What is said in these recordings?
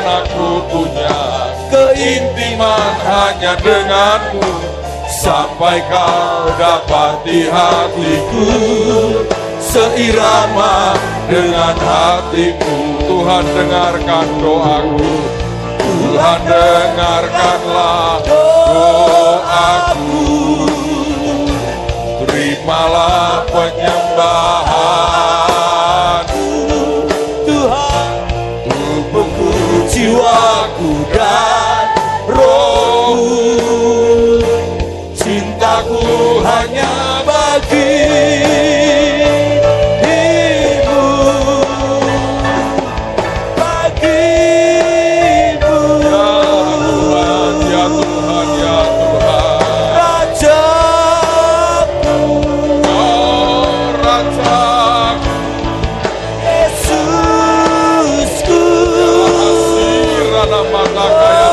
Tuhan, aku punya keintiman hanya denganmu, sampai kau dapati hatiku seirama dengan hatiku. Tuhan, dengarkan doaku, Tuhan, dengarkanlah doaku. Terimalah penyembahanku Tuhan, tubuhku, jiwaku dan rohku. Cintaku hanya bagimu, bagimu. Ya Tuhan, ya Tuhan, Rajaku, oh Rajaku, Yesusku. Asirana mata kaya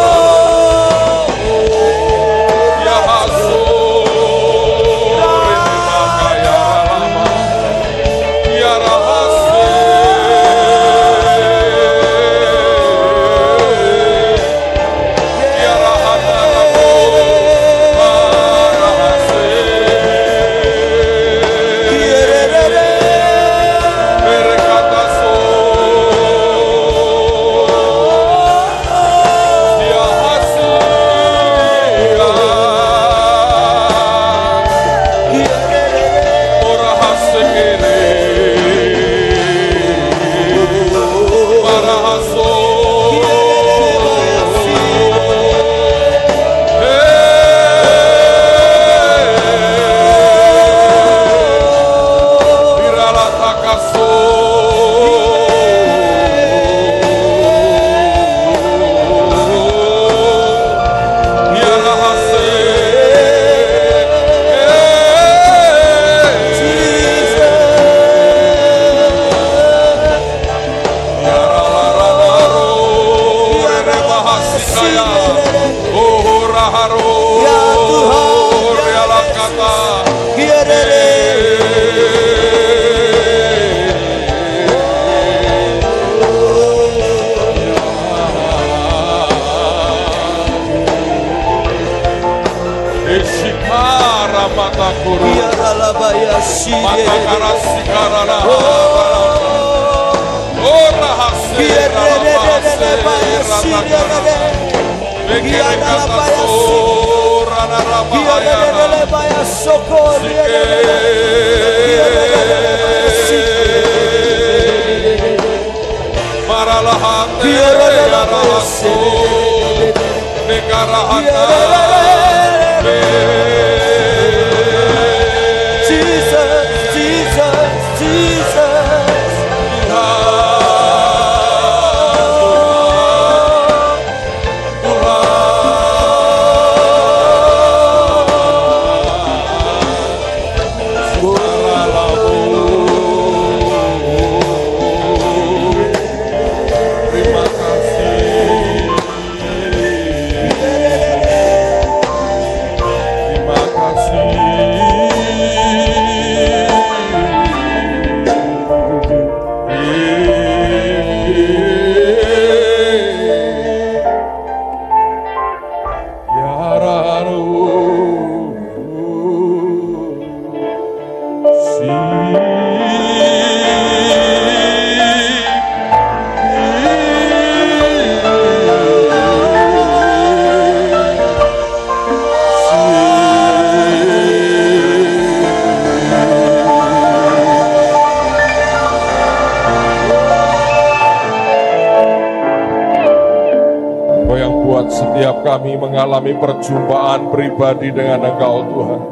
kami mengalami perjumpaan pribadi dengan Engkau Tuhan.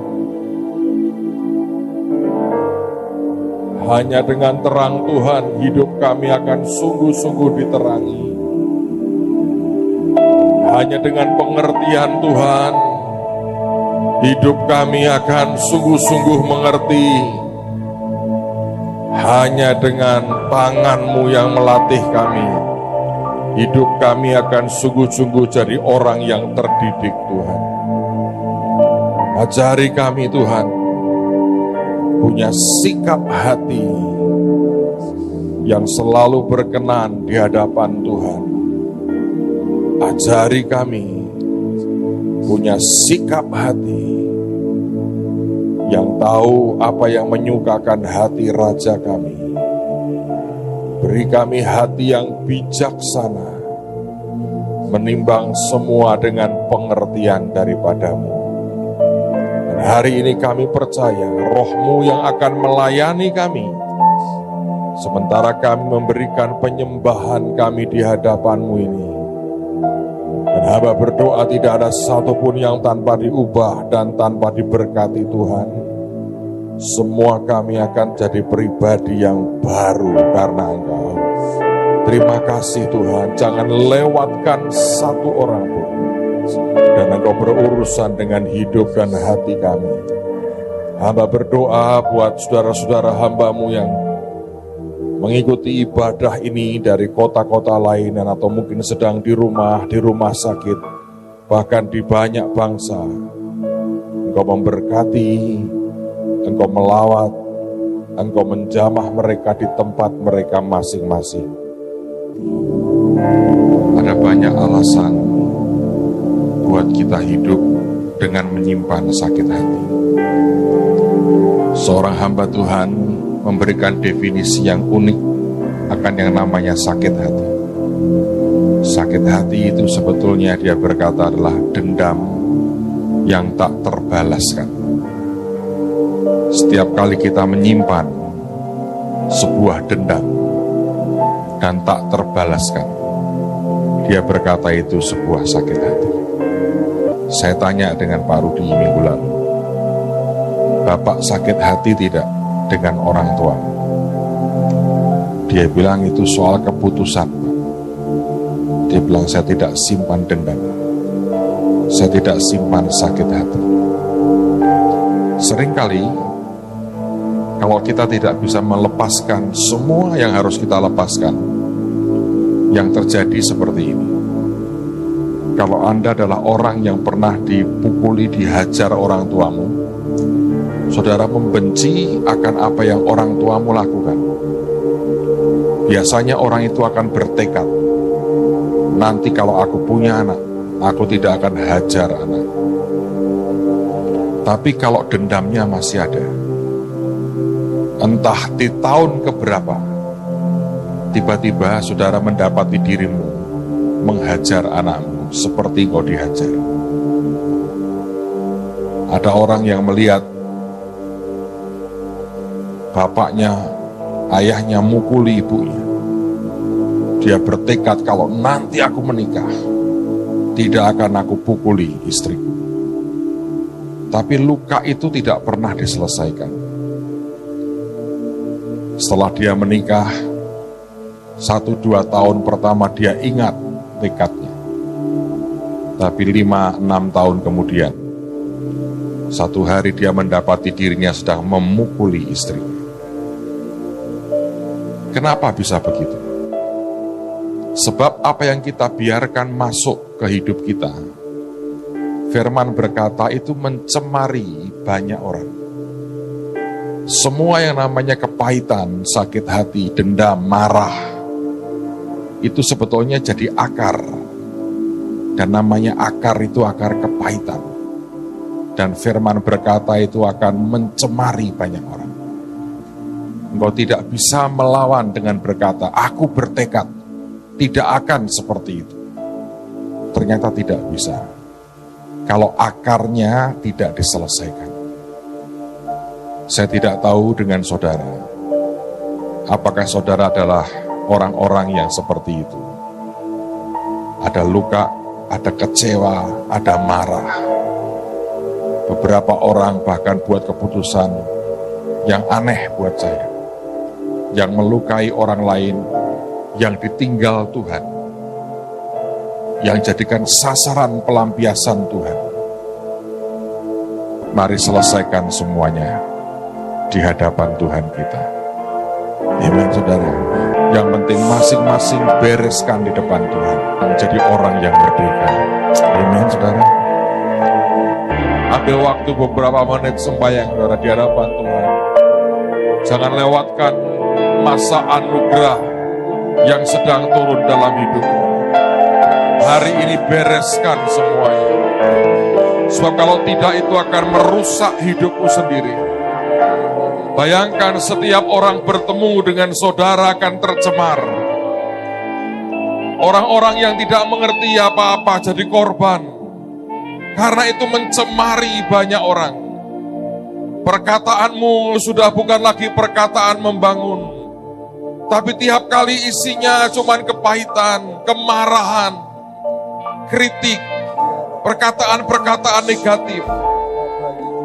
Hanya dengan terang Tuhan hidup kami akan sungguh-sungguh diterangi. Hanya dengan pengertian Tuhan hidup kami akan sungguh-sungguh mengerti. Hanya dengan tangan-Mu yang melatih kami, hidup kami akan sungguh-sungguh jadi orang yang terdidik Tuhan. Ajari kami Tuhan, punya sikap hati yang selalu berkenan di hadapan Tuhan. Ajari kami punya sikap hati yang tahu apa yang menyukakan hati Raja kami. Beri kami hati yang bijaksana, menimbang semua dengan pengertian daripadamu. Dan hari ini kami percaya Roh-Mu yang akan melayani kami, sementara kami memberikan penyembahan kami di hadapan-Mu ini. Dan hamba berdoa tidak ada satupun yang tanpa diubah dan tanpa diberkati Tuhan. Semua kami akan jadi pribadi yang baru karena Engkau. Terima kasih Tuhan, jangan lewatkan satu orang pun. Dan Engkau berurusan dengan hidup dan hati kami. Hamba berdoa buat saudara-saudara hamba-Mu yang mengikuti ibadah ini dari kota-kota lain atau mungkin sedang di rumah sakit, bahkan di banyak bangsa. Engkau memberkati, Engkau melawat, Engkau menjamah mereka di tempat mereka masing-masing. Ada banyak alasan buat kita hidup dengan menyimpan sakit hati. Seorang hamba Tuhan memberikan definisi yang unik akan yang namanya sakit hati. Sakit hati itu sebetulnya dia berkata adalah dendam yang tak terbalaskan. Setiap kali kita menyimpan sebuah dendam dan tak terbalaskan, dia berkata itu sebuah sakit hati. Saya tanya dengan Pak Rudi minggu lalu, Bapak sakit hati tidak dengan orang tua? Dia bilang itu soal keputusan. Dia bilang saya tidak simpan dendam, saya tidak simpan sakit hati. Seringkali kalau kita tidak bisa melepaskan semua yang harus kita lepaskan, yang terjadi seperti ini. Kalau Anda adalah orang yang pernah dipukuli, dihajar orang tuamu, saudara membenci akan apa yang orang tuamu lakukan. Biasanya orang itu akan bertekad, nanti kalau aku punya anak, aku tidak akan hajar anak. Tapi kalau dendamnya masih ada, entah di tahun keberapa, tiba-tiba saudara mendapati dirimu menghajar anakmu seperti kau dihajar. Ada orang yang melihat bapaknya, ayahnya mukuli ibunya. Dia bertekad kalau nanti aku menikah, tidak akan aku pukuli istriku. Tapi luka itu tidak pernah diselesaikan. Setelah dia menikah, 1-2 tahun pertama dia ingat tekadnya. Tapi 5-6 tahun kemudian, satu hari dia mendapati dirinya sedang memukuli istrinya. Kenapa bisa begitu? Sebab apa yang kita biarkan masuk ke hidup kita, firman berkata itu mencemari banyak orang. Semua yang namanya kepahitan, sakit hati, dendam, marah, itu sebetulnya jadi akar. Dan namanya akar itu akar kepahitan. Dan firman berkata itu akan mencemari banyak orang. Engkau tidak bisa melawan dengan berkata, aku bertekad, tidak akan seperti itu. Ternyata tidak bisa. Kalau akarnya tidak diselesaikan. Saya tidak tahu dengan saudara, apakah saudara adalah orang-orang yang seperti itu. Ada luka, ada kecewa, ada marah. Beberapa orang bahkan buat keputusan yang aneh buat saya, yang melukai orang lain, yang ditinggal Tuhan, yang jadikan sasaran pelampiasan Tuhan. Mari selesaikan semuanya di hadapan Tuhan kita. Amen, saudara. Yang penting masing-masing bereskan di depan Tuhan, menjadi orang yang merdeka. Amen, saudara. Ambil waktu beberapa menit sembahyang, saudara, di hadapan Tuhan. Jangan lewatkan masa anugerah yang sedang turun dalam hidupmu. Hari ini bereskan semuanya. Sebab kalau tidak itu akan merusak hidupmu sendiri. Bayangkan setiap orang bertemu dengan saudara akan tercemar. Orang-orang yang tidak mengerti apa-apa jadi korban. Karena itu mencemari banyak orang. Perkataanmu sudah bukan lagi perkataan membangun. Tapi tiap kali isinya cuman kepahitan, kemarahan, kritik, perkataan-perkataan negatif.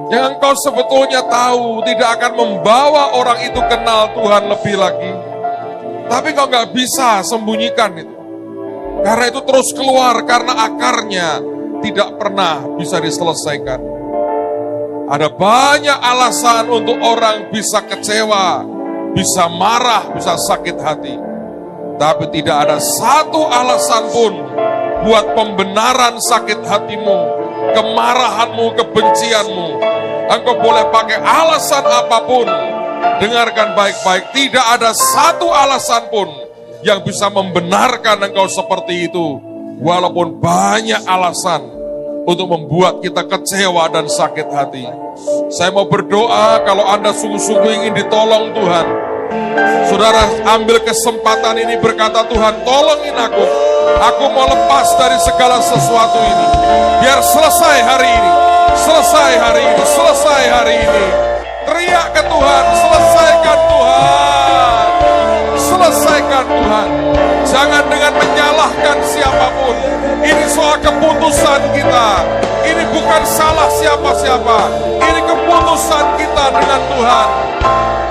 Yang engkau sebetulnya tahu tidak akan membawa orang itu kenal Tuhan lebih lagi. Tapi kau gak bisa sembunyikan itu. Karena itu terus keluar karena akarnya tidak pernah bisa diselesaikan. Ada banyak alasan untuk orang bisa kecewa, bisa marah, bisa sakit hati. Tapi tidak ada satu alasan pun buat pembenaran sakit hatimu, kemarahanmu, kebencianmu. Engkau boleh pakai alasan apapun. Dengarkan baik-baik, tidak ada satu alasan pun yang bisa membenarkan engkau seperti itu. Walaupun banyak alasan untuk membuat kita kecewa dan sakit hati. Saya mau berdoa kalau Anda sungguh-sungguh ingin ditolong Tuhan. Saudara ambil kesempatan ini berkata, Tuhan tolongin aku. Aku mau lepas dari segala sesuatu ini. Biar selesai hari ini. Selesai hari ini. Selesai hari ini. Teriak ke Tuhan. Selesaikan Tuhan. Selesaikan Tuhan. Jangan dengan menyalahkan siapapun. Ini soal keputusan kita. Ini bukan salah siapa-siapa. Ini keputusan kita dengan Tuhan.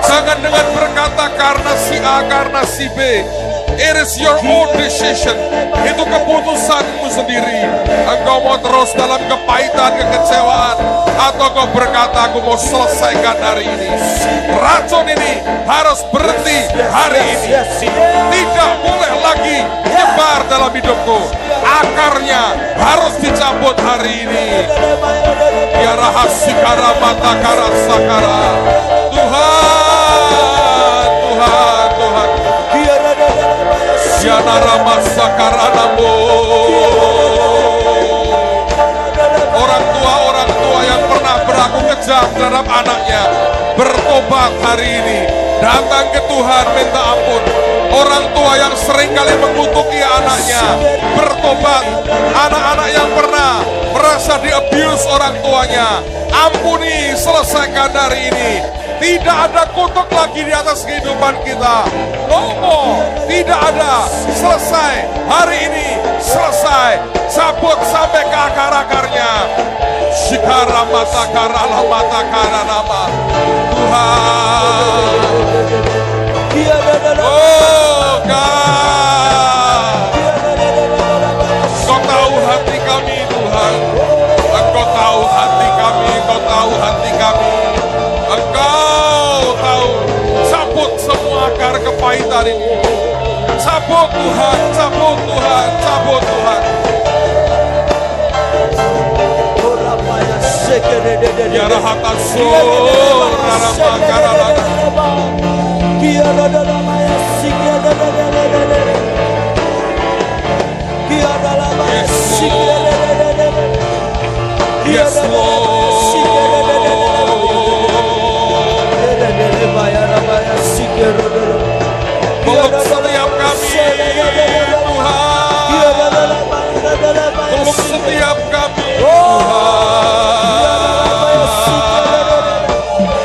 Jangan dengan berkata karena si A, karena si B. It is your own decision. Itu keputusanmu sendiri. Engkau mau terus dalam kepahitan, kekecewaan, atau kau berkata aku mau selesaikan hari ini. Racun ini harus berhenti hari ini. Tidak boleh lagi nyebar dalam hidupku. Akarnya harus dicabut hari ini. Ya rahasikara mata karasakara. Tuhan, Tuhan, Tuhan. Orang tua yang pernah berlaku kejam terhadap anaknya bertobat hari ini, datang ke Tuhan minta ampun. Orang tua yang seringkali mengutuki anaknya bertobat. Anak-anak yang pernah merasa di-abuse orang tuanya, ampuni, selesaikan hari ini. Tidak ada kutuk lagi di atas kehidupan kita. No more. Tidak ada. Selesai. Hari ini selesai. Cabut sampai ke akar-akarnya. Shikara mata karala mata karana. Tuhan. Oh God. Kau tahu hati kami Tuhan. Engkau tahu hati kami. Engkau tahu hati kami. Engkau tahu, cabut semua akar kepahitan ini. Cabut Tuhan, cabut Tuhan, cabut Tuhan. Ya rahata sur, rama karala. Yes Lord. Peluk setiap kami Tuhan. Peluk setiap kami Tuhan.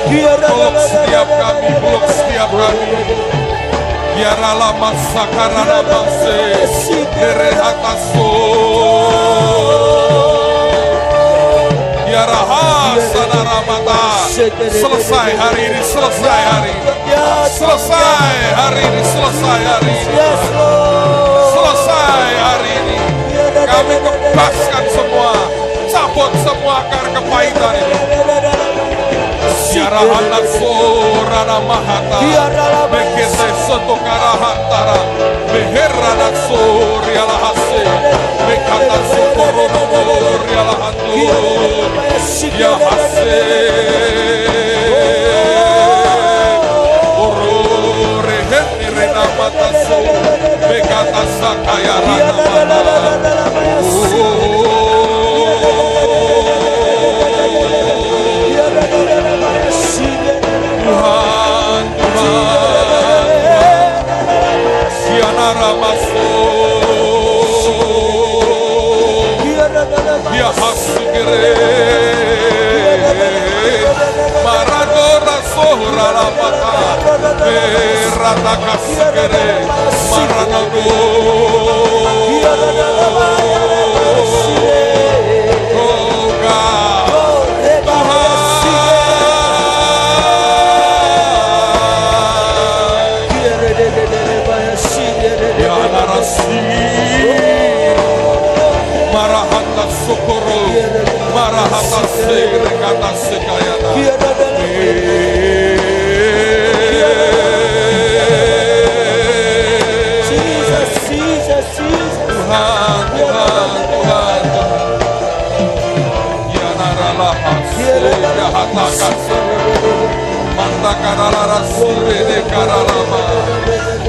Peluk setiap kami, peluk setiap kami. Biarlah masa karana mase derehataso. Biarlah sadara mata. Selesai hari ini, selesai hari ini. Selesai hari ini, selesai hari ini. Selesai hari ini. Kami kebaskan semua, cabut semua akar kepahitan ini. Biarlah surana mahata, bekese sotokara hantara, beherana suriala hase, bekata sotorono riala hantu, ya hase. Matasu, bekata sakaya rana. maso. Ya hasikere. Maradora sohra la maka. Merata kasikere. Maranado. Marahata Sokoro, Marahata Segregata Sekayana. Tuhan, Tuhan. Yanara lahas, Yahata Kasa, Manda Karalara Sure de Karalama,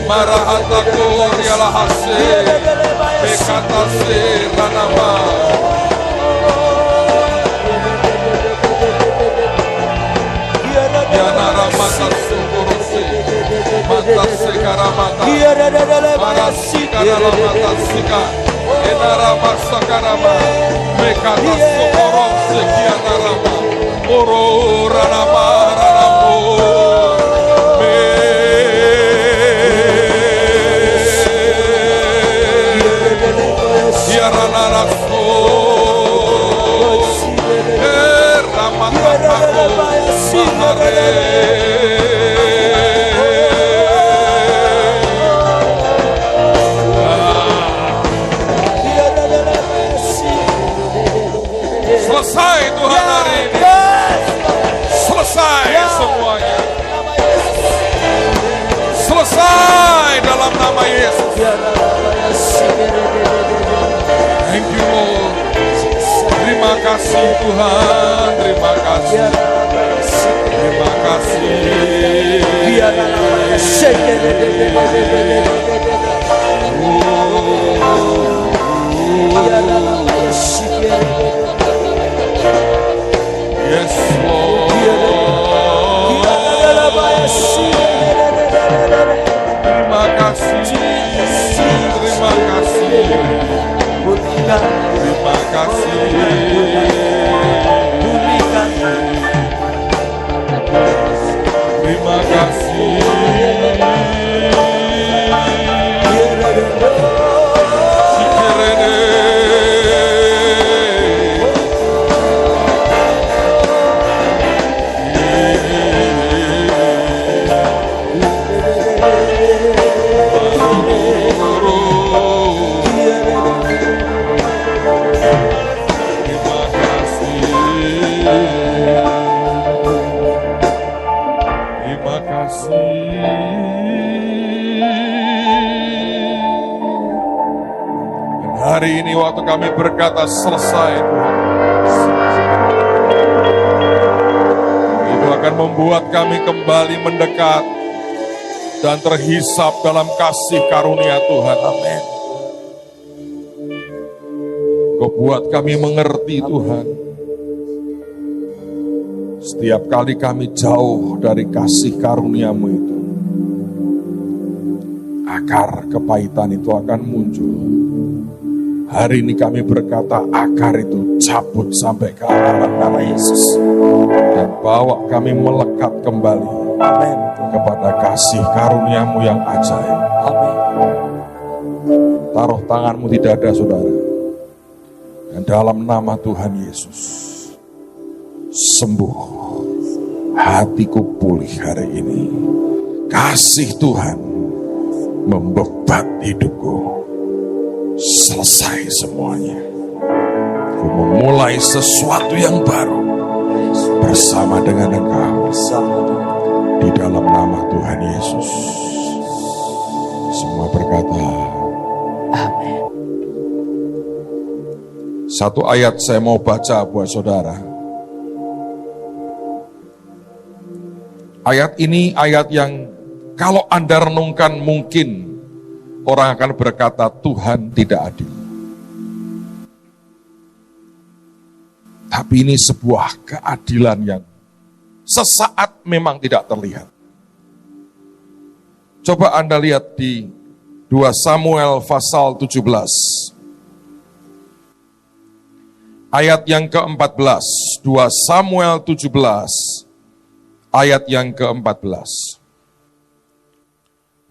Marahata Koria lahase. Bekata se ranama, yanara mata sokorose, mata se karamata, marasi karamata sika, enara masa karama, bekata sokorose kianarama, oro ranama ranamo. Selesai Tuhan hari ini. Selesai semuanya. Selesai dalam nama Yesus. Thank you Lord. Terima kasih Tuhan. Terima kasih. Terima kasih. Yes Lord. Terima kasih. Terima kasih. Terima kasih. Terima kasih. Hari ini waktu kami berkata selesai Tuhan, itu akan membuat kami kembali mendekat dan terhisap dalam kasih karunia Tuhan. Amin. Kau buat kami mengerti Tuhan, setiap kali kami jauh dari kasih karuniamu itu, akar kepahitan itu akan muncul. Hari ini kami berkata akar itu cabut sampai ke akar nama Yesus. Dan bawa kami melekat kembali. Amin. Kepada kasih karuniamu yang ajaib. Amin. Taruh tanganmu di dada saudara. Dan dalam nama Tuhan Yesus, sembuh. Hatiku pulih hari ini. Kasih Tuhan membebat hidupku. Selesai semuanya. Aku memulai sesuatu yang baru bersama dengan Engkau. Di dalam nama Tuhan Yesus. Semua berkata amin. Satu ayat saya mau baca buat saudara. Ayat ini ayat yang kalau Anda renungkan mungkin orang akan berkata Tuhan tidak adil. Tapi ini sebuah keadilan yang sesaat memang tidak terlihat. Coba Anda lihat di 2 Samuel pasal 17. Ayat yang ke-14. 2 Samuel 17. Ayat yang ke-14.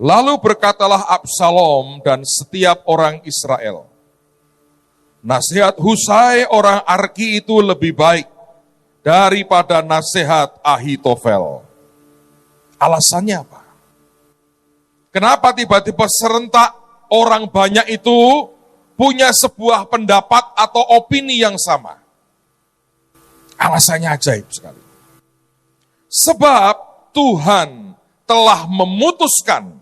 Lalu berkatalah Absalom dan setiap orang Israel, nasihat Husai orang Arki itu lebih baik daripada nasihat Ahitofel. Alasannya apa? Kenapa tiba-tiba serentak orang banyak itu punya sebuah pendapat atau opini yang sama? Alasannya ajaib sekali. Sebab Tuhan telah memutuskan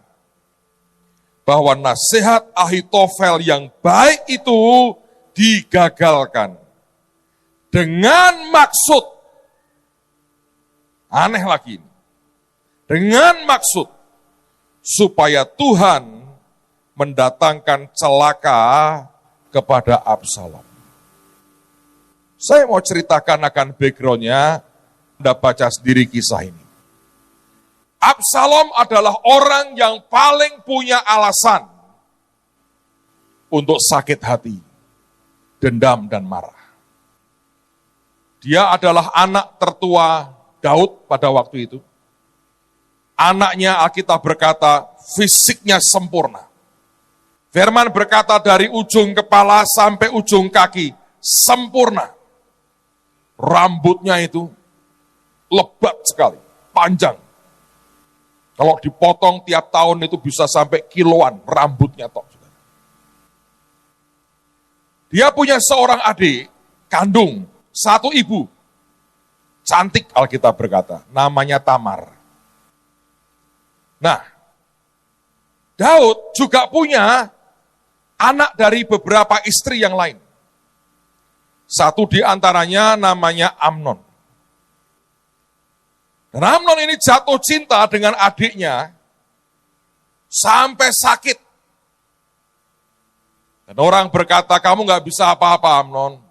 bahwa nasihat Ahitofel yang baik itu digagalkan. Dengan maksud, aneh lagi ini, dengan maksud supaya Tuhan mendatangkan celaka kepada Absalom. Saya mau ceritakan akan background-nya, Anda baca sendiri kisah ini. Absalom adalah orang yang paling punya alasan untuk sakit hati, dendam dan marah. Dia adalah anak tertua Daud pada waktu itu. Anaknya, Alkitab berkata, fisiknya sempurna. Firman berkata dari ujung kepala sampai ujung kaki, sempurna. Rambutnya itu lebat sekali, panjang. Kalau dipotong tiap tahun itu bisa sampai kiloan rambutnya toh. Dia punya seorang adik kandung, satu ibu. Cantik Alkitab berkata, namanya Tamar. Nah, Daud juga punya anak dari beberapa istri yang lain. Satu di antaranya namanya Amnon. Dan Amnon ini jatuh cinta dengan adiknya sampai sakit. Dan orang berkata, kamu gak bisa apa-apa Amnon,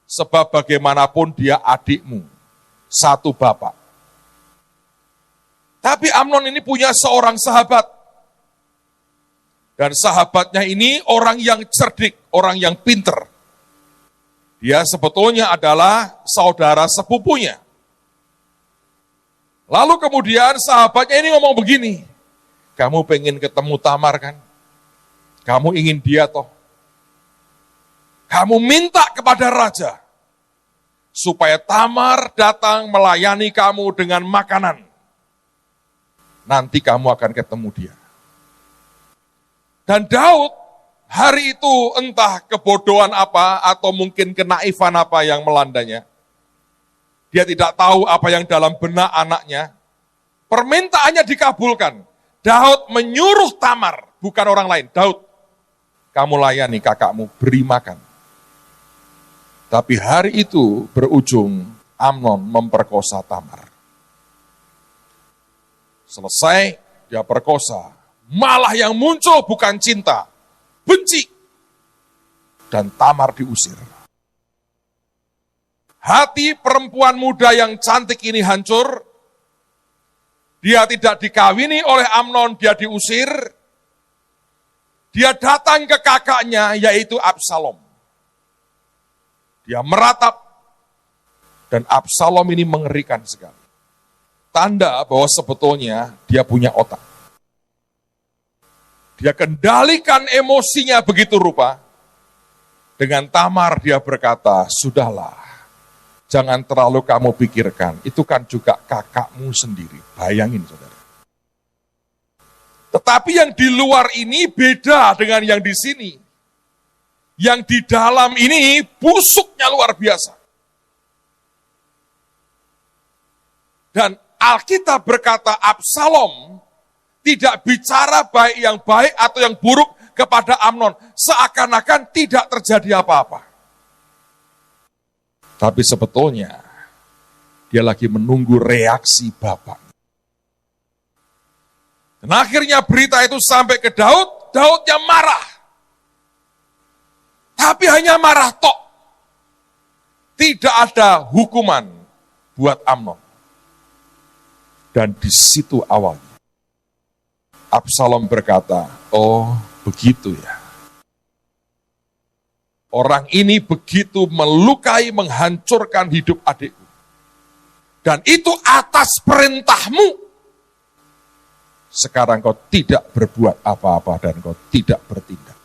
sebab bagaimanapun dia adikmu, satu bapak. Tapi Amnon ini punya seorang sahabat. Dan sahabatnya ini orang yang cerdik, orang yang pinter. Dia sebetulnya adalah saudara sepupunya. Lalu kemudian sahabatnya ini ngomong begini, kamu pengen ketemu Tamar kan? Kamu ingin dia toh? Kamu minta kepada raja, supaya Tamar datang melayani kamu dengan makanan. Nanti kamu akan ketemu dia. Dan Daud hari itu entah kebodohan apa atau mungkin kenaifan apa yang melandanya. Dia tidak tahu apa yang dalam benak anaknya. Permintaannya dikabulkan. Daud menyuruh Tamar, bukan orang lain. Daud, kamu layani kakakmu, beri makan. Tapi hari itu berujung Amnon memperkosa Tamar. Selesai, dia perkosa. Malah yang muncul bukan cinta, benci. Dan Tamar diusir. Hati perempuan muda yang cantik ini hancur. Dia tidak dikawini oleh Amnon, dia diusir. Dia datang ke kakaknya, yaitu Absalom. Dia meratap. Dan Absalom ini mengerikan sekali. Tanda bahwa sebetulnya dia punya otak. Dia kendalikan emosinya begitu rupa. Dengan Tamar dia berkata, sudahlah, jangan terlalu kamu pikirkan, itu kan juga kakakmu sendiri. Bayangin saudara. Tetapi yang di luar ini beda dengan yang di sini. Yang di dalam ini busuknya luar biasa. Dan Alkitab berkata Absalom tidak bicara baik atau yang buruk kepada Amnon. Seakan-akan tidak terjadi apa-apa. Tapi sebetulnya dia lagi menunggu reaksi bapak. Dan akhirnya berita itu sampai ke Daud, Daudnya marah. Tapi hanya marah tok. Tidak ada hukuman buat Amnon. Dan di situ awalnya Absalom berkata, oh Begitu ya. Orang ini begitu melukai, menghancurkan hidup adikku. Dan itu atas perintahmu. Sekarang kau tidak berbuat apa-apa dan kau tidak bertindak.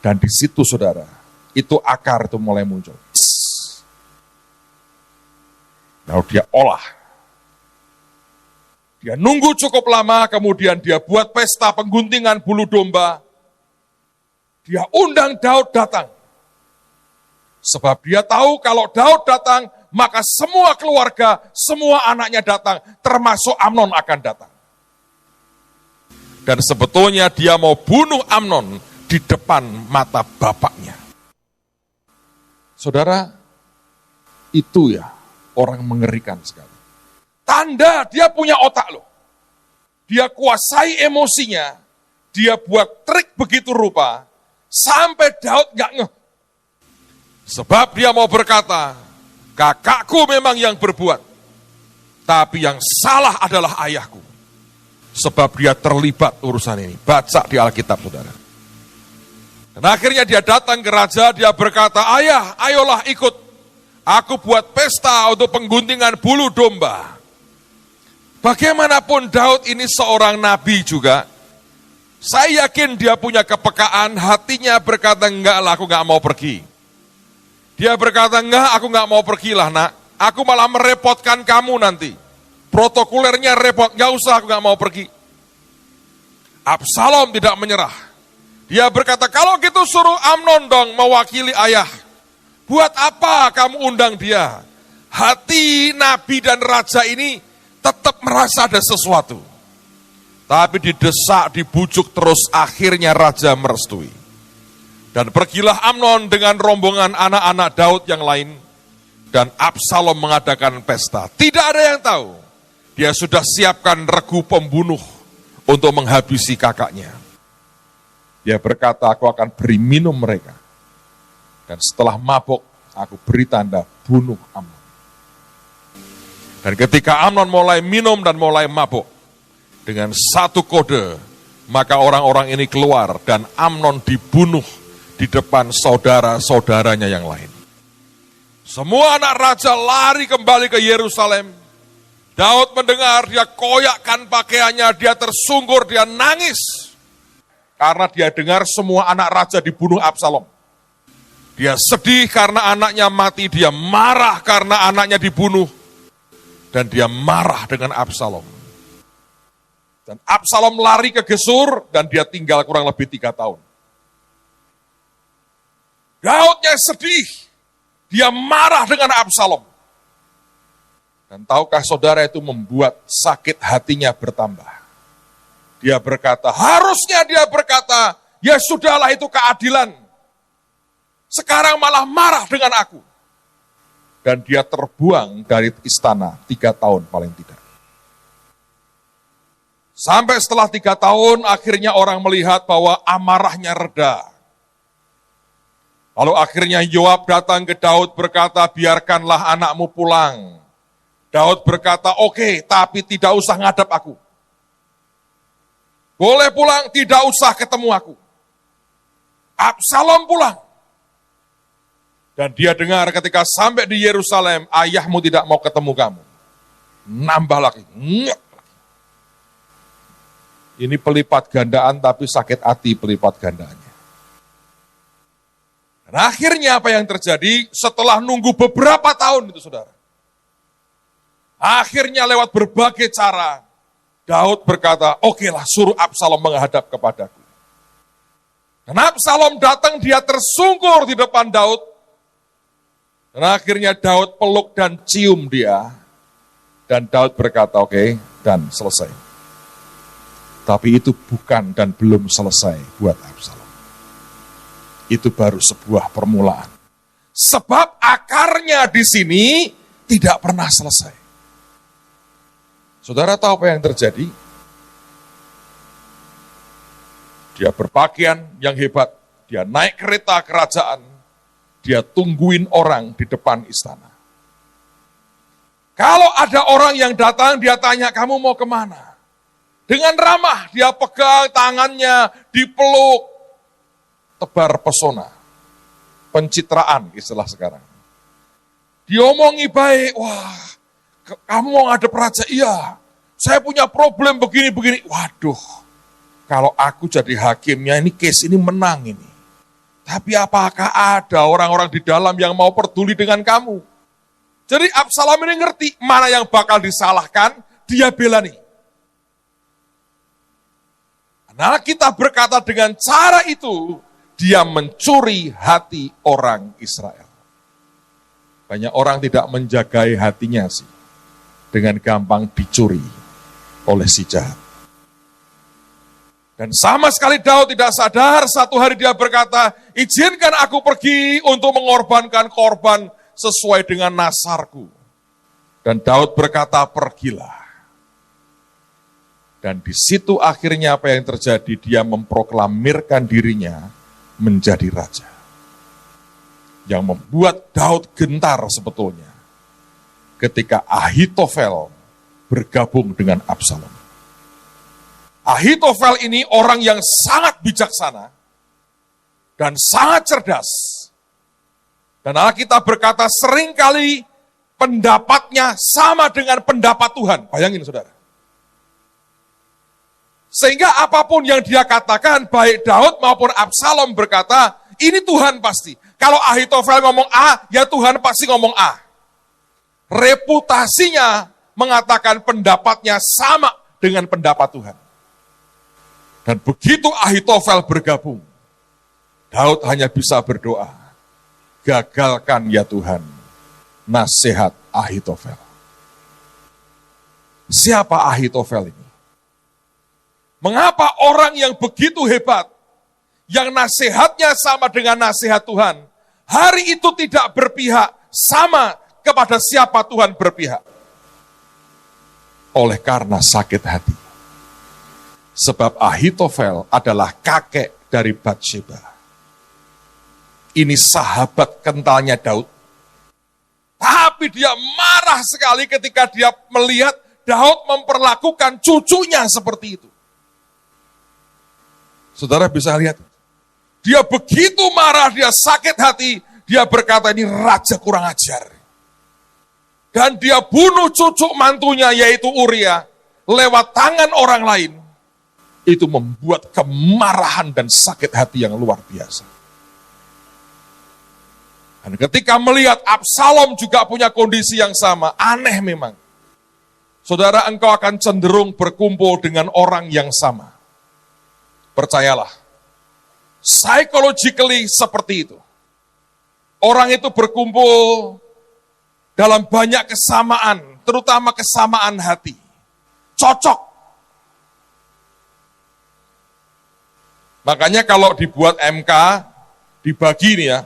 Dan di situ saudara, itu akar itu mulai muncul. Lalu dia olah. Dia nunggu cukup lama, kemudian dia buat pesta pengguntingan bulu domba. Dia undang Daud datang. Sebab dia tahu kalau Daud datang, maka semua keluarga, semua anaknya datang, termasuk Amnon akan datang. Dan sebetulnya dia mau bunuh Amnon di depan mata bapaknya. Saudara, itu ya orang mengerikan sekali. Tanda dia punya otak loh. Dia kuasai emosinya, dia buat trik begitu rupa, sampai Daud gak ngeh. Sebab dia mau berkata, kakakku memang yang berbuat, tapi yang salah adalah ayahku. Sebab dia terlibat urusan ini. Baca di Alkitab, saudara. Dan akhirnya dia datang ke raja, dia berkata, ayah, ayolah ikut. Aku buat pesta untuk pengguntingan bulu domba. Bagaimanapun Daud ini seorang nabi juga. Saya yakin dia punya kepekaan, hatinya berkata, enggak lah, aku enggak mau pergi. Dia berkata, enggak, aku enggak mau pergilah nak. Aku malah merepotkan kamu nanti. Protokolernya repot, enggak usah, aku enggak mau pergi. Absalom tidak menyerah. Dia berkata, kalau gitu suruh Amnon dong mewakili ayah. Buat apa kamu undang dia? Hati nabi dan raja ini tetap merasa ada sesuatu. Tapi didesak, dibujuk terus, akhirnya raja merestui. Dan pergilah Amnon dengan rombongan anak-anak Daud yang lain. Dan Absalom mengadakan pesta. Tidak ada yang tahu. Dia sudah siapkan regu pembunuh untuk menghabisi kakaknya. Dia berkata, aku akan beri minum mereka. Dan setelah mabuk, aku beri tanda bunuh Amnon. Dan ketika Amnon mulai minum dan mulai mabuk, dengan satu kode, maka orang-orang ini keluar dan Amnon dibunuh di depan saudara-saudaranya yang lain. Semua anak raja lari kembali ke Yerusalem. Daud mendengar, dia koyakkan pakaiannya, dia tersungkur, dia nangis. Karena dia dengar semua anak raja dibunuh Absalom. Dia sedih karena anaknya mati, dia marah karena anaknya dibunuh. Dan dia marah dengan Absalom. Dan Absalom lari ke Gesur dan dia tinggal kurang lebih 3 tahun. Daudnya sedih, dia marah dengan Absalom. Dan tahukah saudara itu membuat sakit hatinya bertambah. Dia berkata, harusnya dia berkata, ya sudahlah itu keadilan. Sekarang malah marah dengan aku. Dan dia terbuang dari istana 3 tahun paling tidak. Sampai setelah 3 tahun, akhirnya orang melihat bahwa amarahnya reda. Lalu akhirnya Yoab datang ke Daud berkata, biarkanlah anakmu pulang. Daud berkata, oke, tapi tidak usah ngadap aku. Boleh pulang, tidak usah ketemu aku. Absalom pulang. Dan dia dengar ketika sampai di Yerusalem, ayahmu tidak mau ketemu kamu. Nambah lagi. Ini pelipat gandaan, tapi sakit hati pelipat gandaannya. Dan akhirnya apa yang terjadi setelah nunggu beberapa tahun itu saudara. Akhirnya lewat berbagai cara, Daud berkata, okelah suruh Absalom menghadap kepadaku. Dan Absalom datang, dia tersungkur di depan Daud. Dan akhirnya Daud peluk dan cium dia. Dan Daud berkata, oke, dan selesai. Tapi itu bukan dan belum selesai buat Absalom. Itu baru sebuah permulaan. Sebab akarnya di sini tidak pernah selesai. Saudara tahu apa yang terjadi? Dia berpakaian yang hebat, dia naik kereta kerajaan, dia tungguin orang di depan istana. Kalau ada orang yang datang, dia tanya, kamu mau kemana? Dengan ramah dia pegang tangannya, dipeluk, tebar pesona, pencitraan istilah sekarang. Diomongi baik, wah kamu mau ngadep raja, iya, saya punya problem begini-begini. Waduh, kalau aku jadi hakimnya ini case ini menang ini. Tapi apakah ada orang-orang di dalam yang mau peduli dengan kamu? Jadi Absalom ini ngerti mana yang bakal disalahkan, dia bela nih. Nah kita berkata dengan cara itu, dia mencuri hati orang Israel. Banyak orang tidak menjagai hatinya sih, dengan gampang dicuri oleh si jahat. Dan sama sekali Daud tidak sadar, satu hari dia berkata, izinkan aku pergi untuk mengorbankan korban sesuai dengan nasarku. Dan Daud berkata, pergilah. Dan di situ akhirnya apa yang terjadi, dia memproklamirkan dirinya menjadi raja. Yang membuat Daud gentar sebetulnya, ketika Ahitofel bergabung dengan Absalom. Ahitofel ini orang yang sangat bijaksana dan sangat cerdas. Dan Alkitab berkata seringkali pendapatnya sama dengan pendapat Tuhan. Bayangin saudara. Sehingga apapun yang dia katakan, baik Daud maupun Absalom berkata, ini Tuhan pasti. Kalau Ahitofel ngomong A, ya Tuhan pasti ngomong A. Reputasinya mengatakan pendapatnya sama dengan pendapat Tuhan. Dan begitu Ahitofel bergabung, Daud hanya bisa berdoa, gagalkan ya Tuhan nasihat Ahitofel. Siapa Ahitofel ini? Mengapa orang yang begitu hebat, yang nasihatnya sama dengan nasihat Tuhan, hari itu tidak berpihak sama kepada siapa Tuhan berpihak? Oleh karena sakit hati. Sebab Ahitofel adalah kakek dari Batsheba. Ini sahabat kentalnya Daud. Tapi dia marah sekali ketika dia melihat Daud memperlakukan cucunya seperti itu. Saudara bisa lihat, dia begitu marah, dia sakit hati, dia berkata ini raja kurang ajar. Dan dia bunuh cucu mantunya yaitu Uria lewat tangan orang lain. Itu membuat kemarahan dan sakit hati yang luar biasa. Dan ketika melihat Absalom juga punya kondisi yang sama, aneh memang. Saudara, engkau akan cenderung berkumpul dengan orang yang sama. Percayalah, psychologically seperti itu. Orang itu berkumpul dalam banyak kesamaan, terutama kesamaan hati. Cocok. Makanya kalau dibuat MK, dibagi nih ya,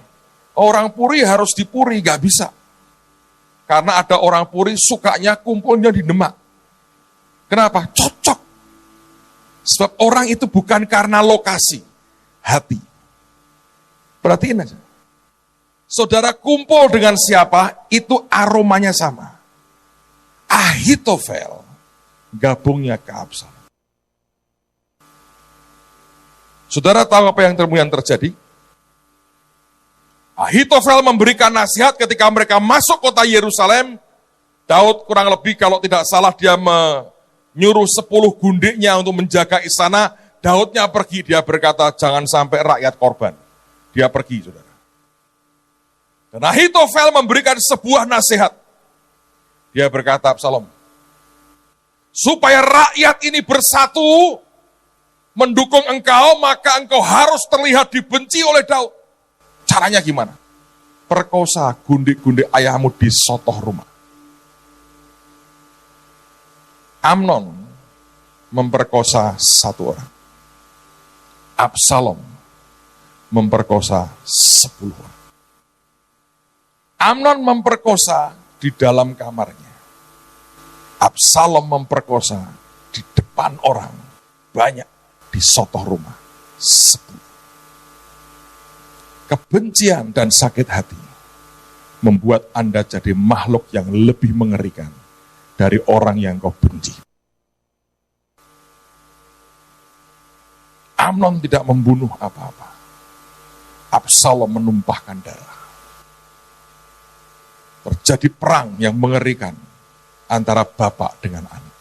orang Puri harus dipuri, gak bisa. Karena ada orang Puri sukanya kumpulnya di Demak. Kenapa? Cocok. Sebab orang itu bukan karena lokasi, hati. Perhatiin aja. Saudara kumpul dengan siapa, itu aromanya sama. Ahitofel gabungnya ke Absalom. Saudara tahu apa yang kemudian terjadi? Ahitofel memberikan nasihat ketika mereka masuk kota Yerusalem. Daud kurang lebih kalau tidak salah dia menyuruh 10 gundiknya untuk menjaga istana. Daudnya pergi, dia berkata jangan sampai rakyat korban. Dia pergi, saudara. Dan Ahitofel memberikan sebuah nasihat. Dia berkata, Absalom, supaya rakyat ini bersatu mendukung engkau, maka engkau harus terlihat dibenci oleh Daud. Caranya gimana? Perkosa gundik-gundik ayahmu di sotoh rumah. Amnon memperkosa 1 orang. Absalom memperkosa 10 orang. Amnon memperkosa di dalam kamarnya. Absalom memperkosa di depan orang banyak di sotoh rumah 10. Kebencian dan sakit hati membuat Anda jadi makhluk yang lebih mengerikan dari orang yang kau benci. Amnon tidak membunuh apa-apa. Absalom menumpahkan darah. Terjadi perang yang mengerikan antara bapak dengan anak.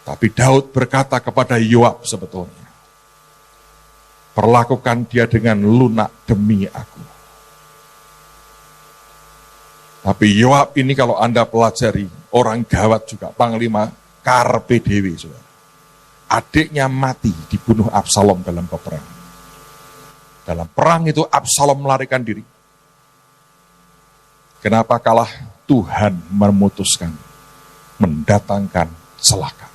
Tapi Daud berkata kepada Yoab sebetulnya, perlakukan dia dengan lunak demi aku. Tapi Yoab ini kalau Anda pelajari, orang gawat juga, panglima karpe dewi, saudara. Adiknya mati dibunuh Absalom dalam peperangan. Dalam perang itu Absalom melarikan diri. Kenapa kalah? Tuhan memutuskan mendatangkan celaka.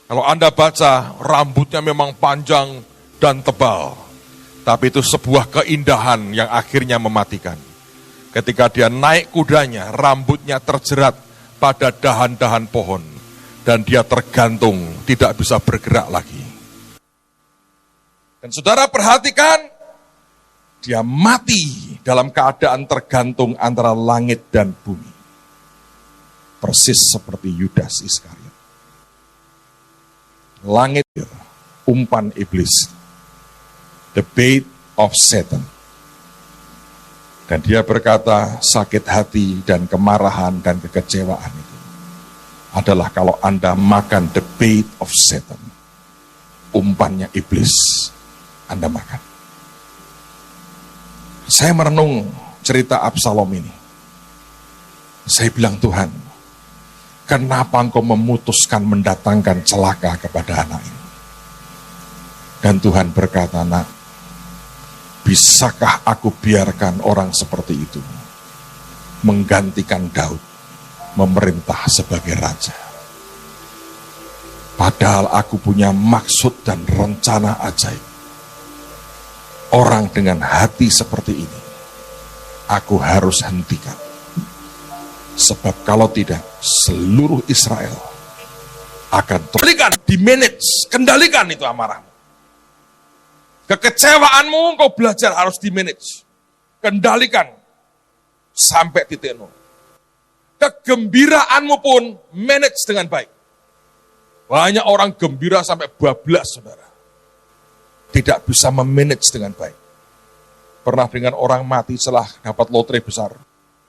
Kalau Anda baca, rambutnya memang panjang dan tebal. Tapi itu sebuah keindahan yang akhirnya mematikan. Ketika dia naik kudanya, rambutnya terjerat pada dahan-dahan pohon. Dan dia tergantung, tidak bisa bergerak lagi. Dan saudara perhatikan, dia mati dalam keadaan tergantung antara langit dan bumi. Persis seperti Yudas Iskariot. Langit, umpan iblis. The bait of Satan. Dan dia berkata, sakit hati dan kemarahan dan kekecewaan itu adalah kalau Anda makan the bait of Satan. Umpannya iblis, Anda makan. Saya merenung cerita Absalom ini. Saya bilang, Tuhan, kenapa Engkau memutuskan mendatangkan celaka kepada anak ini? Dan Tuhan berkata, nak, bisakah aku biarkan orang seperti itu menggantikan Daud memerintah sebagai raja? Padahal aku punya maksud dan rencana ajaib. Orang dengan hati seperti ini, aku harus hentikan. Sebab kalau tidak, seluruh Israel akan kendalikan itu amarahmu. Kekecewaanmu engkau belajar harus di-manage. Kendalikan sampai titik nol. Kegembiraanmu pun manage dengan baik. Banyak orang gembira sampai bablas, saudara. Tidak bisa memanage dengan baik. Pernah dengan orang mati setelah dapat lotre besar.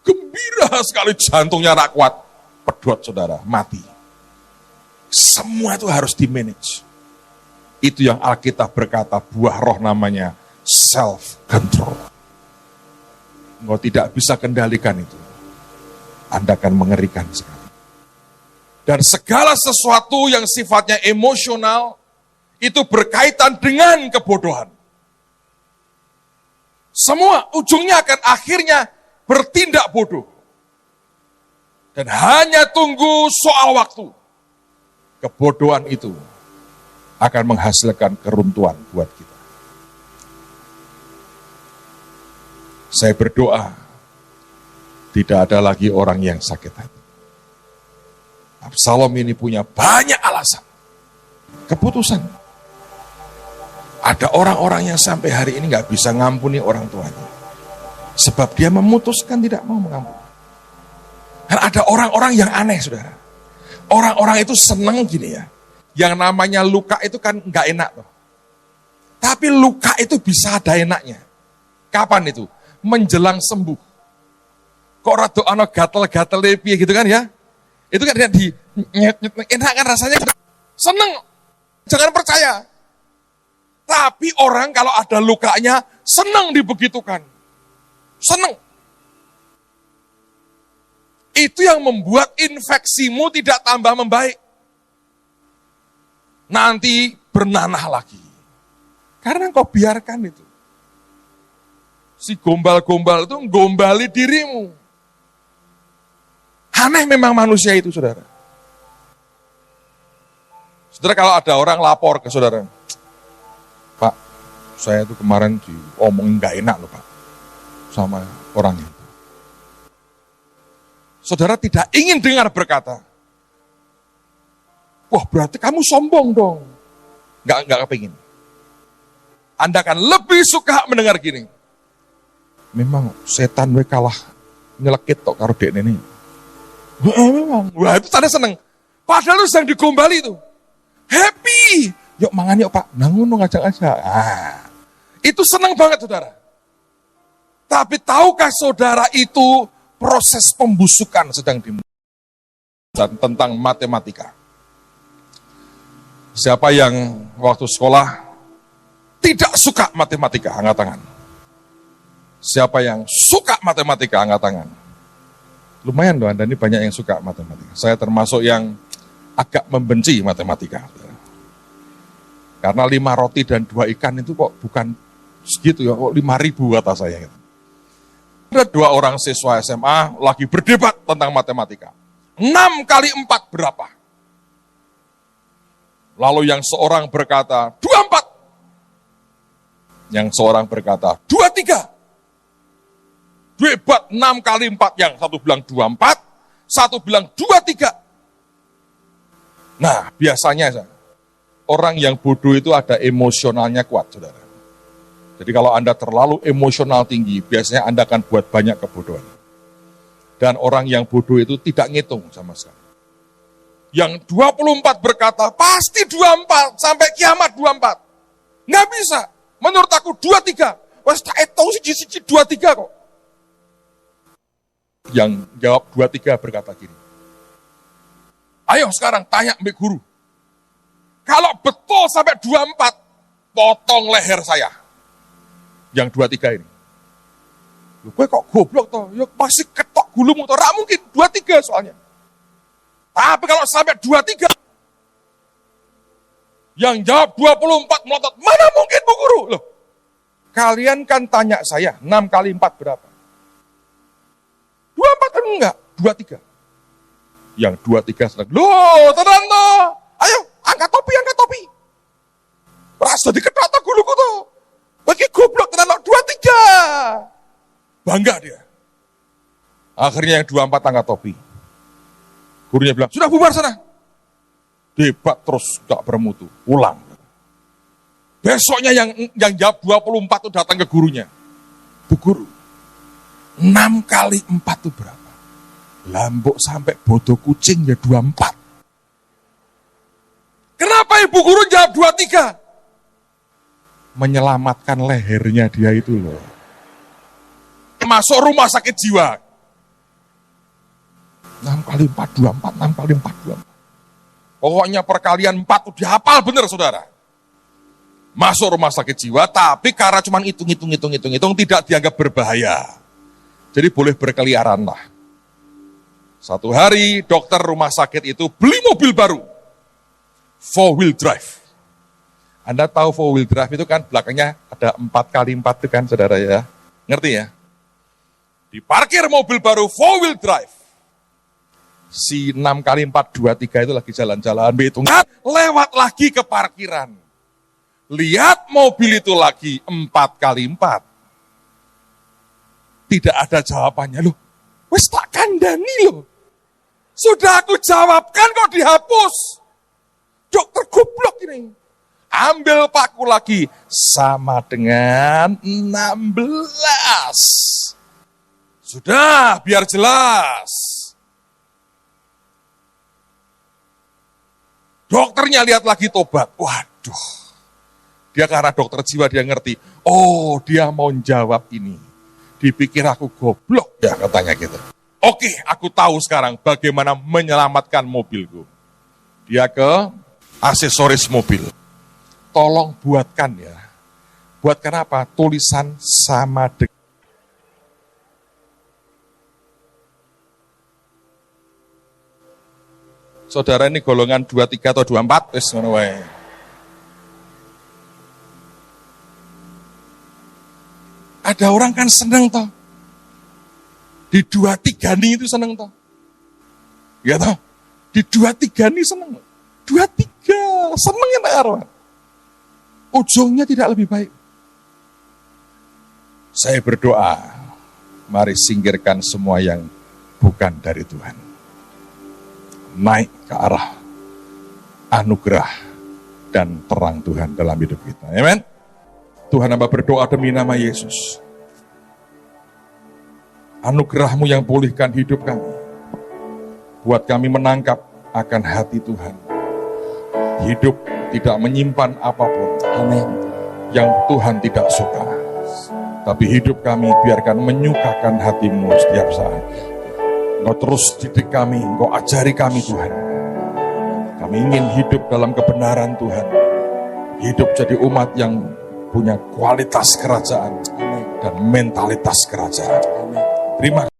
Gembira sekali, jantungnya tak kuat. Pedot, saudara, mati. Semua itu harus di-manage. Itu yang Alkitab berkata, buah roh namanya self-control. Engkau tidak bisa kendalikan itu. Anda akan mengerikan sekali. Dan segala sesuatu yang sifatnya emosional, itu berkaitan dengan kebodohan. Semua ujungnya akan akhirnya bertindak bodoh. Dan hanya tunggu soal waktu. Kebodohan itu akan menghasilkan keruntuhan buat kita. Saya berdoa, tidak ada lagi orang yang sakit hati. Absalom ini punya banyak alasan. Keputusan. Ada orang-orang yang sampai hari ini gak bisa ngampuni orang tuanya. Sebab dia memutuskan tidak mau mengampuni. Dan ada orang-orang yang aneh, saudara. Orang-orang itu senang gini ya. Yang namanya luka itu kan gak enak tuh. Tapi luka itu bisa ada enaknya. Kapan itu? Menjelang sembuh. Kok rada ana gatel-gatel piye gitu kan ya? Itu kan di enak kan rasanya, seneng. Jangan percaya. Tapi orang kalau ada lukanya, senang dibegitukan. Senang. Itu yang membuat infeksimu tidak tambah membaik. Nanti bernanah lagi. Karena kau biarkan itu. Si gombal-gombal itu gombali dirimu. Aneh memang manusia itu, saudara. Saudara, kalau ada orang lapor ke saudara, Pak, saya itu kemarin diomongin gak enak loh Pak, sama orang itu. Saudara tidak ingin dengar berkata, wah berarti kamu sombong dong. Gak kepingin. Anda akan lebih suka mendengar gini. Memang setan we kalah nyelekit tok karo dek ini. Memang. Wah itu tanda seneng. Padahal lu sedang digombali itu. Happy. Yuk mangan yuk Pak, nangono ngajak aja. Itu senang banget saudara. Tapi tahukah saudara itu proses pembusukan sedang dimulai tentang matematika. Siapa yang waktu sekolah tidak suka matematika, angkat tangan. Siapa yang suka matematika, angkat tangan. Lumayan loh, Anda ini banyak yang suka matematika. Saya termasuk yang agak membenci matematika. Karena 5 roti dan 2 ikan itu kok bukan segitu ya, kok 5.000 kata saya. Ada 2 orang siswa SMA lagi berdebat tentang matematika. 6 kali 4 berapa? Lalu yang seorang berkata, 24. Yang seorang berkata, 23. Debat 6 kali 4, yang satu bilang 24, satu bilang 23. Nah, biasanya orang yang bodoh itu ada emosionalnya kuat, saudara. Jadi kalau Anda terlalu emosional tinggi, biasanya Anda akan buat banyak kebodohan. Dan orang yang bodoh itu tidak ngitung sama sekali. Yang 24 berkata, pasti 24, sampai kiamat 24. Nggak bisa. Menurut aku 23. Wes tak tahu siji-siji 23 kok. Yang jawab 23 berkata gini. Ayo sekarang tanya mbak guru. Kalau betul sampai 24, potong leher saya. Yang 23 ini. Loh, gue kok goblok toh? Ya masih ketok gulumu toh. Rak mungkin 23 soalnya. Tapi kalau sampai 23, yang jawab 24 melotot, mana mungkin Bu Guru? Loh, kalian kan tanya saya, 6 kali 4 berapa? 24 kan enggak, 23. Yang 23 sedang, loh tenang toh, ayo angkat topi. Rasa diketok toh guluku toh. Bagi goblok tenang loh, 23. Bangga dia. Akhirnya yang 24 angkat topi. Gurunya bilang, sudah bubar sana. Debat terus gak bermutu, ulang. Besoknya yang jawab 24 itu datang ke gurunya. Bu Guru, 6 kali 4 itu berapa? Lambok sampai bodoh kucing ya 24. Kenapa Ibu Guru jawab 23? Menyelamatkan lehernya dia itu loh. Masuk rumah sakit jiwa. 6 kali 4, 24, 6 kali 4, 24. Pokoknya perkalian 4 udah hafal bener saudara. Masuk rumah sakit jiwa, tapi karena cuma hitung, tidak dianggap berbahaya. Jadi boleh berkeliaran lah. Satu hari dokter rumah sakit itu beli mobil baru. 4-wheel drive. Anda tahu 4-wheel drive itu kan belakangnya ada 4 kali 4 itu kan saudara ya. Ngerti ya? Diparkir mobil baru 4-wheel drive. Si 6 kali 4, 23 itu lagi jalan-jalan, hitungan, lewat lagi ke parkiran. Lihat mobil itu lagi 4 kali 4. Tidak ada jawabannya, loh. Wes tak kandani loh. Sudah aku jawabkan kok dihapus. Dokter goblok ini. Ambil paku lagi, sama dengan 16. Sudah, biar jelas. Dokternya lihat lagi tobat. Waduh. Dia karena dokter jiwa dia ngerti. Oh dia mau jawab ini. Dipikir aku goblok ya katanya gitu. Oke aku tahu sekarang bagaimana menyelamatkan mobilku. Dia ke aksesoris mobil. Tolong buatkan ya. Buatkan apa? Tulisan sama dengan. Saudara ini golongan 23 atau 24, wis ngono wae. Ada orang kan seneng toh. Di 23 nih itu seneng toh. Ya toh? Di 23 nih seneng. 23, seneng ya Pak. Ujungnya tidak lebih baik. Saya berdoa, mari singkirkan semua yang bukan dari Tuhan. Naik ke arah anugerah dan terang Tuhan dalam hidup kita. Amen. Tuhan hamba berdoa demi nama Yesus. Anugerah-Mu yang pulihkan hidup kami. Buat kami menangkap akan hati Tuhan. Hidup tidak menyimpan apapun Amin. yang Tuhan tidak suka. Tapi hidup kami biarkan menyukakan hati-Mu setiap saat. Engkau terus didik kami, Engkau ajari kami Tuhan. Kami ingin hidup dalam kebenaran Tuhan. Hidup jadi umat yang punya kualitas kerajaan Amin. dan mentalitas kerajaan. Amin. Terima kasih.